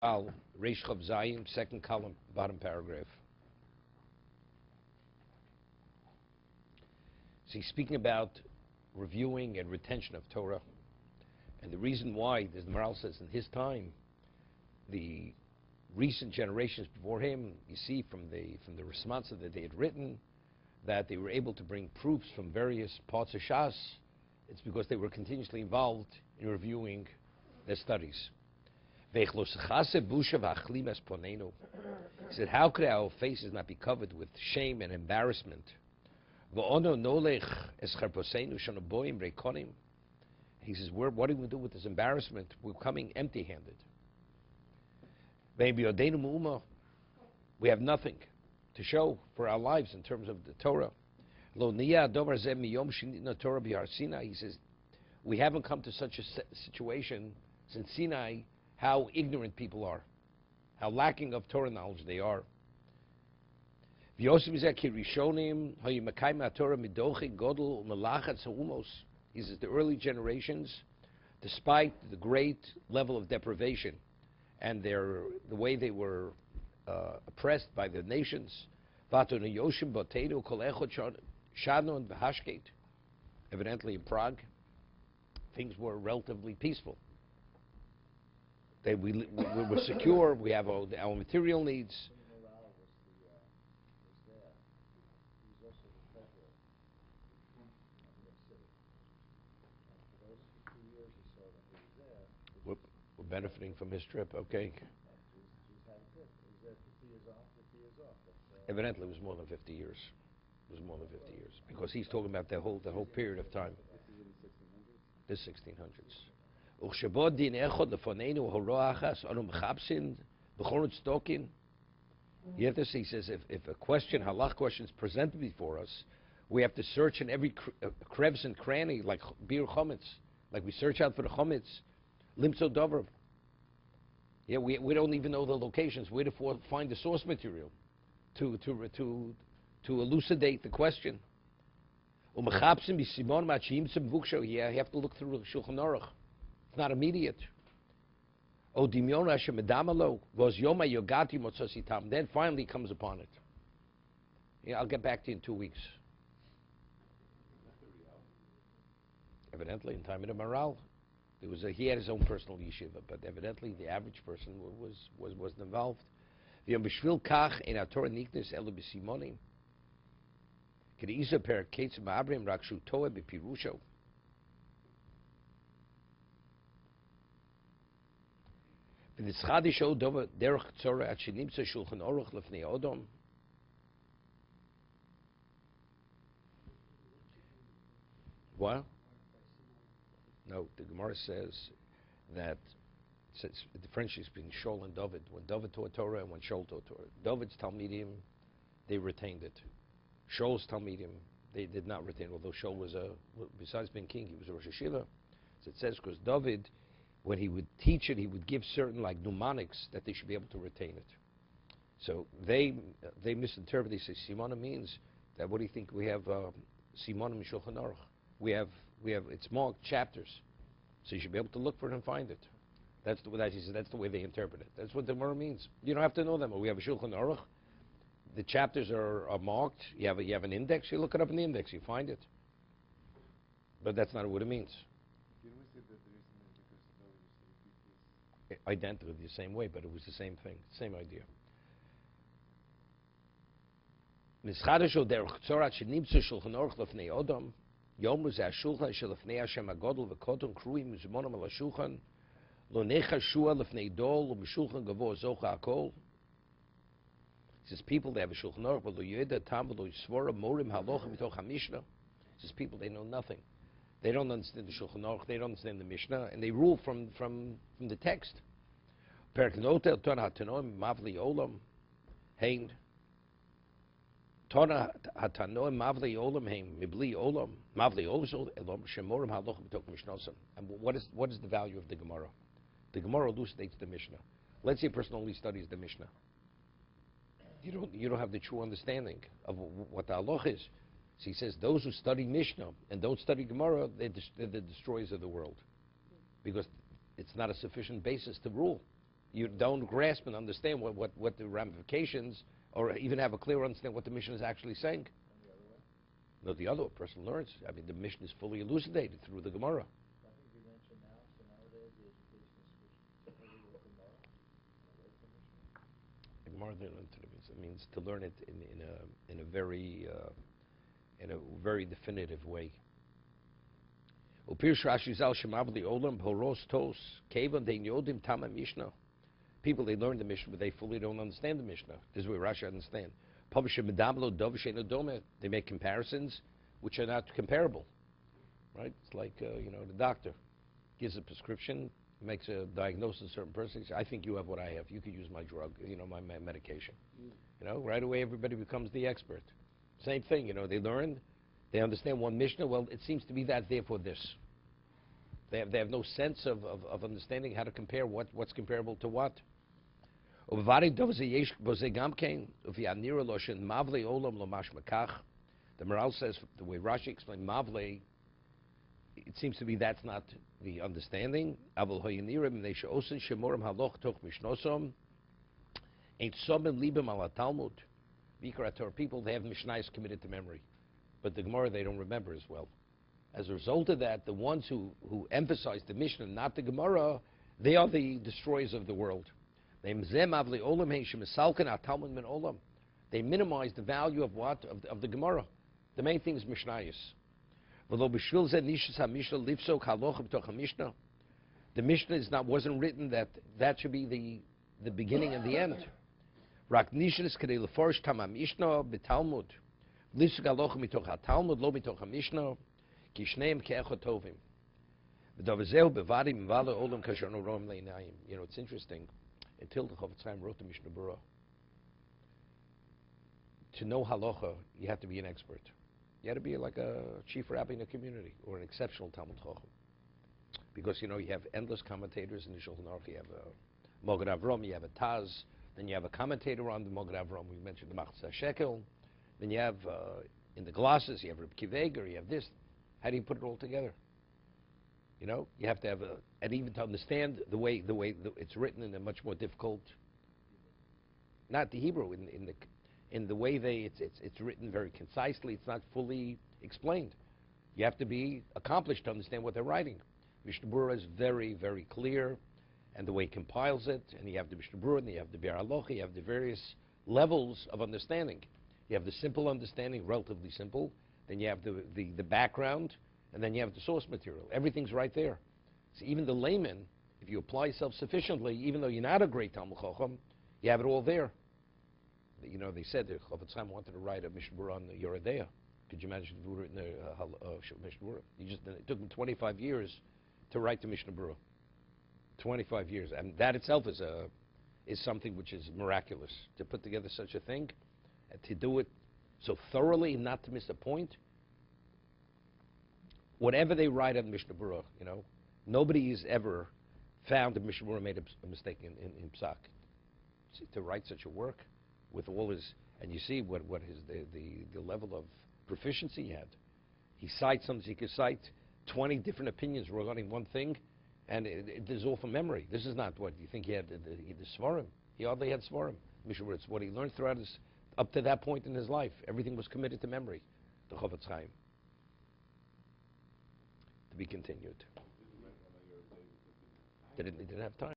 Al, Reish Chav Zayin, second column, bottom paragraph. So he's speaking about reviewing and retention of Torah. And the reason why, as the Maharal says, in his time, the recent generations before him, you see from the response that they had written, that they were able to bring proofs from various parts of Shas. It's because they were continuously involved in reviewing their studies. He said, how could our faces not be covered with shame and embarrassment? He says, what do we do with this embarrassment? We're coming empty-handed. We have nothing to show for our lives in terms of the Torah. He says, we haven't come to such a situation since Sinai, how ignorant people are, how lacking of Torah knowledge they are. He says the early generations, despite the great level of deprivation and the way they were oppressed by the nations, evidently in Prague, things were relatively peaceful. We were secure, we have our material needs. We're benefiting from his trip, okay. Evidently it was more than 50 years. It was more than 50 years. Because he's talking about the whole period of time. The 1600s. He says, if a question, halach question is presented before us, we have to search in every crevice and cranny, like bir chometz, like we search out for the chometz, limso dover. Yeah, we don't even know the locations, where to find the source material to elucidate the question. You have to look through Shulchan Aruch. It's not immediate. Then finally comes upon it. Yeah, I'll get back to you in 2 weeks. Evidently, in time of the Maharal, he had his own personal yeshiva, but evidently the average person wasn't involved. What? No, the Gemara says that the differentiation between Shaul and David. When David taught Torah and when Shaul taught Torah. David's Talmudim, they retained it. Shaul's Talmudim, they did not retain it, although Shaul was besides being king, he was a Rosh Hashiva. So it says, because David, when he would teach it, he would give certain like mnemonics that they should be able to retain it. So they misinterpret. They say Simona means that. What do you think? We have Simona in Shulchan Aruch. We have it's marked chapters, so you should be able to look for it and find it. That's the way that's the way they interpret it. That's what the Gemara means. You don't have to know them. We have a Shulchan Aruch. The chapters are marked. You have an index. You look it up in the index. You find it. But that's not what it means. Identically the same way, but it was the same thing, same idea. Yom ze shulchan shelafnei Hashem agadol v'koton kruim u'zimonim al shulchan lo nechashua lefnei dol u'mishulchan gavo zocha akol. It says people they have a shulchan aruch but lo yeda tam lo yisvora morim halacha mitoch hamishna. It says people they know nothing. They don't understand the shulchan aruch. They don't understand the Mishnah, and they rule from the text. Perek notel ton hatanoim mavli olam hein. Torah hatanoim mavli olam hein mibli olam mavli olam elom shemorim halacha b'tok mishnosam. And what is the value of the Gemara? The Gemara elucidates the Mishnah. Let's say a person only studies the Mishnah. You don't have the true understanding of what the halacha is. So he says those who study Mishnah and don't study Gemara, they're the destroyers of the world, because it's not a sufficient basis to rule. You don't grasp and understand what the ramifications, or even have a clear understanding what the Mishnah is actually saying. No, the other person learns. I mean, the Mishnah is fully elucidated through the Gemara. I think you mentioned now, so nowadays the education is switched totally with Gemara and away from Mishnah. The Gemara they learn to the Mishnah. It means to learn it in a very definitive way. Upir Rashi zal shemavli olam poros tos kevan de yodim tama Mishnah. People, they learn the Mishnah, but they fully don't understand the Mishnah. This is where Rashi understands. They make comparisons which are not comparable. Right? It's like, the doctor gives a prescription, makes a diagnosis of a certain person. He says, I think you have what I have. You could use my drug, my medication. Right away everybody becomes the expert. Same thing, they learn, they understand one Mishnah. Well, it seems to be that, therefore this. They have no sense of understanding how to compare what's comparable to what. The Maharal says, the way Rashi explained Mavle, it seems to be that's not the understanding. People, they have Mishnaic committed to memory, but the Gemara they don't remember as well. As a result of that, the ones who emphasize the Mishnah, not the Gemara, they are the destroyers of the world. They minimize the value of what? Of the Gemara. The main thing is Mishnayos. The Mishnah wasn't written that should be the beginning and the end. It's interesting. Until the Chofetz Chaim wrote the Mishnah Berurah, to know halacha, you have to be an expert. You have to be like a chief rabbi in a community or an exceptional Talmud Chacham, because you have endless commentators in the Shulchan Aruch. You have a Mogad Avram, you have a Taz, then you have a commentator on the Mogad Avram. We mentioned the Machzah Shekel. Then you have in the glosses, you have Reb Kiveger, you have this. How do you put it all together? You have to have and even to understand the way it's written in a much more difficult, not the Hebrew, in the way it's written very concisely. It's not fully explained. You have to be accomplished to understand what they're writing. Mishnah Berurah is very, very clear, and the way he compiles it, and you have the Mishnah Berurah, and you have the Biur Halacha, you have the various levels of understanding. You have the simple understanding, relatively simple, then you have the background, and then you have the source material. Everything's right there. So even the layman, if you apply yourself sufficiently, even though you're not a great Talmud Chacham, you have it all there. They said that Chofetz Chaim wanted to write a Mishnah Berurah on the Yoredeya. Could you imagine if he wrote a Mishnah Berurah? It took him 25 years to write the Mishnah Berurah. 25 years. And that itself is something which is miraculous. To put together such a thing, and to do it so thoroughly and not to miss a point. Whatever they write on Mishnah Berurah, nobody has ever found that Mishnah Berurah made a mistake in Psak. See, to write such a work with all his, and you see what his the level of proficiency he had. He cites something, he could cite 20 different opinions regarding one thing, and it is all from memory. This is not what you think he had the Svarim. He hardly had Svarim. Mishnah Berurah, it's what he learned throughout up to that point in his life. Everything was committed to memory. The Chofetz Chaim. To be continued. They didn't have time.